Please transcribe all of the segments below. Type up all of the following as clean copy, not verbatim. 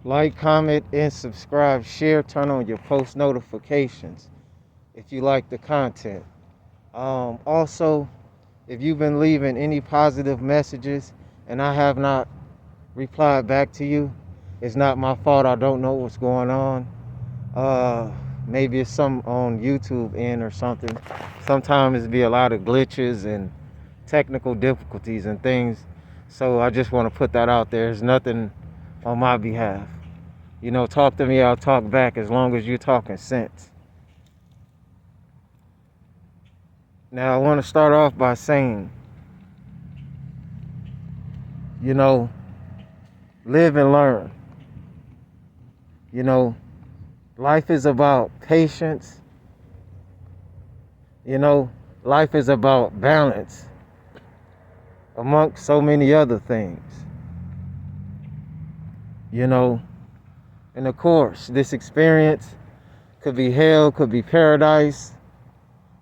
Like, comment, and subscribe. Share, turn on your post notifications if you like the content. Also, if you've been leaving any positive messages and I have not replied back to you, it's not my fault. I don't know what's going on. Maybe it's some on YouTube end or something. Sometimes it be a lot of glitches and technical difficulties and things. So I just want to put that out there. There's nothing on my behalf. Talk to me, I'll talk back as long as you're talking sense. Now, I want to start off by saying, you know, live and learn. You know, life is about patience. Life is about balance, amongst so many other things. And of course, this experience could be hell, could be paradise,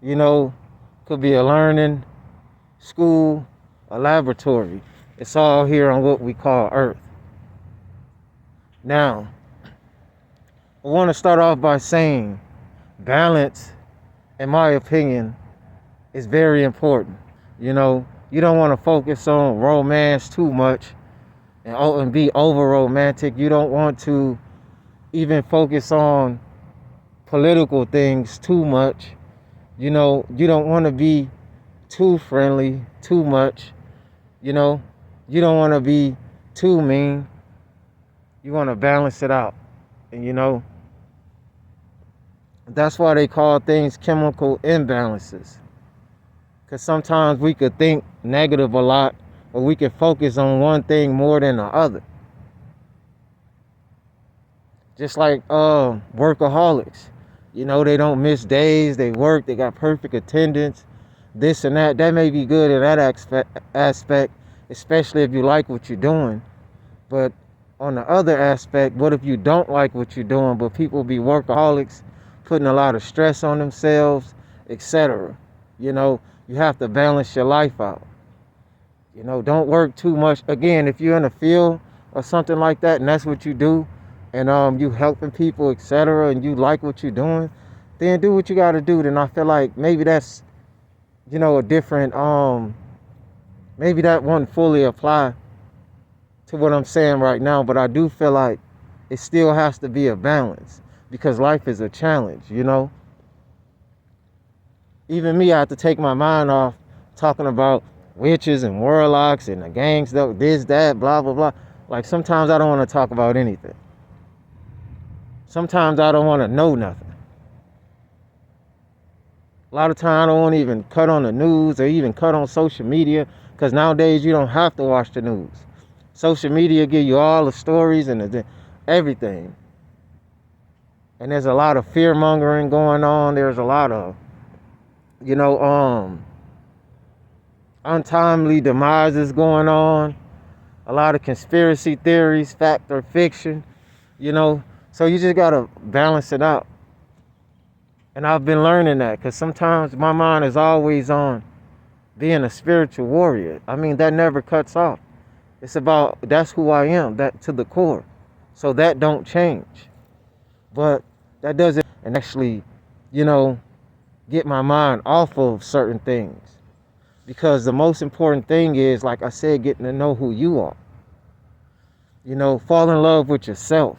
you know, could be a learning school, a laboratory. It's all here on what we call Earth. Now, I want to start off by saying balance, in my opinion, is very important. You don't want to focus on romance too much and be over romantic. You don't want to even focus on political things too much. You don't want to be too friendly too much. You don't want to be too mean. You want to balance it out. And that's why they call things chemical imbalances. Because sometimes we could think negative a lot, or we could focus on one thing more than the other. Just like workaholics. They don't miss days, they work, they got perfect attendance, this and that. That may be good in that aspect, especially if you like what you're doing. But on the other aspect, what if you don't like what you're doing, but people be workaholics, putting a lot of stress on themselves, etc. You have to balance your life out. Don't work too much. Again, if you're in a field or something like that, and that's what you do, and you helping people, etc., and you like what you're doing, then do what you got to do. Then I feel like maybe that's, a different, maybe that wouldn't fully apply to what I'm saying right now, but I do feel like it still has to be a balance because life is a challenge. Even me, I have to take my mind off talking about witches and warlocks and the gangs, this, that, blah, blah, blah. Like, sometimes I don't want to talk about anything. Sometimes I don't want to know nothing. A lot of times I don't want to even cut on the news or even cut on social media, because nowadays you don't have to watch the news. Social media give you all the stories and everything. And there's a lot of fear mongering going on. There's a lot of, untimely demises going on. A lot of conspiracy theories, fact or fiction, So you just got to balance it out. And I've been learning that because sometimes my mind is always on being a spiritual warrior. I mean, that never cuts off. It's about, that's who I am, that to the core. So that don't change. But that doesn't actually, get my mind off of certain things. Because the most important thing is, like I said, getting to know who you are. Fall in love with yourself.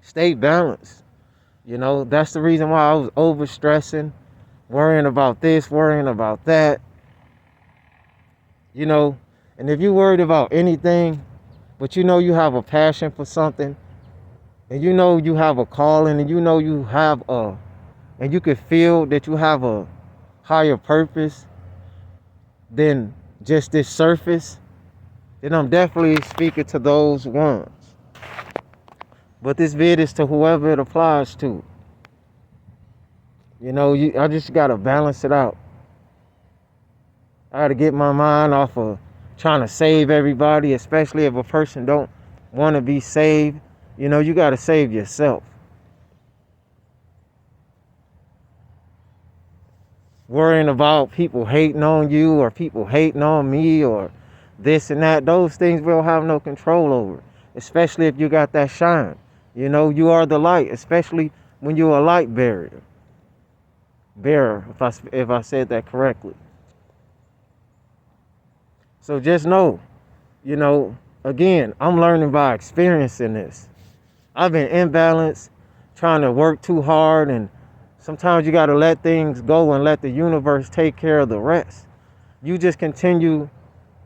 Stay balanced. That's the reason why I was overstressing, worrying about this, worrying about that. And if you're worried about anything, but you have a passion for something, and you have a calling, and you have and you can feel that you have a higher purpose than just this surface, then I'm definitely speaking to those ones. But this vid is to whoever it applies to. I just gotta balance it out. I gotta get my mind off of trying to save everybody, especially if a person don't want to be saved. You gotta save yourself. Worrying about people hating on you or people hating on me or this and that, those things we'll have no control over. especially if you got that shine. You know, you are the light, especially when you're a light bearer, if I said that correctly. So just know, you know, again, I'm learning by experiencing this. I've been imbalanced, trying to work too hard, and sometimes you got to let things go and let the universe take care of the rest. You just continue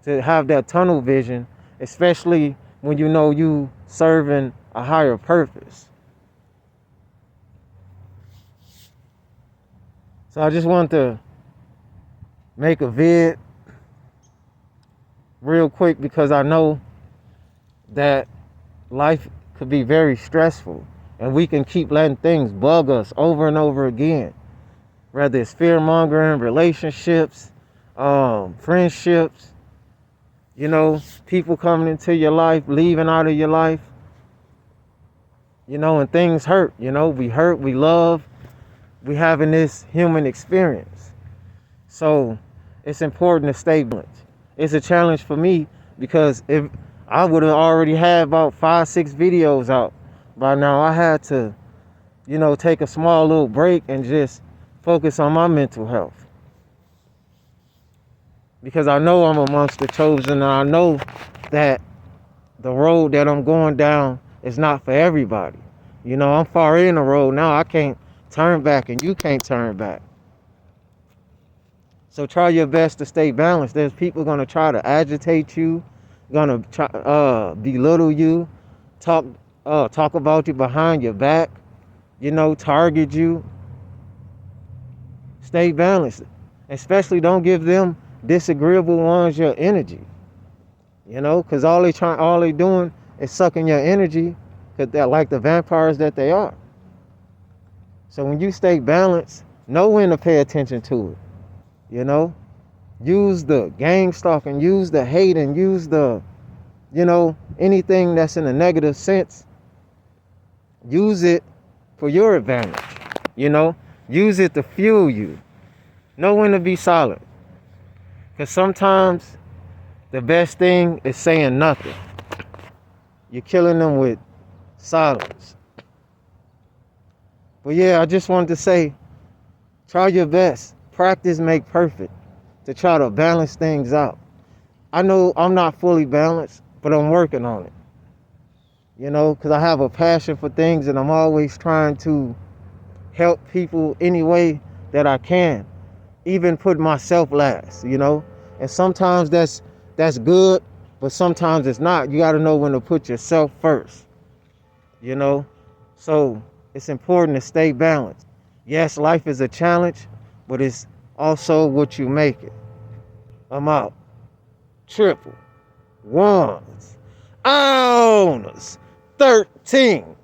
to have that tunnel vision, especially when you know you serving a higher purpose. So I just want to make a vid real quick because I know that life could be very stressful and we can keep letting things bug us over and over again. Whether it's fear mongering, relationships, friendships, you know, people coming into your life, leaving out of your life, you know, and things hurt. You know, we hurt, we love, we having this human experience. So it's important to stay balanced. It's a challenge for me because if I would have already had about 5-6 videos out by now, I had to, you know, take a small little break and just focus on my mental health. Because I know I'm amongst the chosen, and I know that the road that I'm going down is not for everybody. You know, I'm far in the road now. I can't turn back, and you can't turn back. So try your best to stay balanced. There's people gonna try to agitate you, gonna try belittle you, talk about you behind your back, you know, target you. Stay balanced. Especially don't give them disagreeable ones your energy. You know, because all they doing is sucking your energy, because they're like the vampires that they are. So when you stay balanced, know when to pay attention to it. You know, use the gang stalking, use the hate, and use the, you know, anything that's in a negative sense. Use it for your advantage. You know, use it to fuel you. Know when to be silent. Because sometimes the best thing is saying nothing. You're killing them with silence. But yeah, I just wanted to say, try your best. Practice make perfect, to try to balance things out. I know I'm not fully balanced, but I'm working on it. You know, because I have a passion for things and I'm always trying to help people any way that I can. Even put myself last, you know. And sometimes that's good, but sometimes it's not. You got to know when to put yourself first, you know. So it's important to stay balanced. Yes, life is a challenge, but it's also what you make it. I'm out. Triple ones. Owners. 13.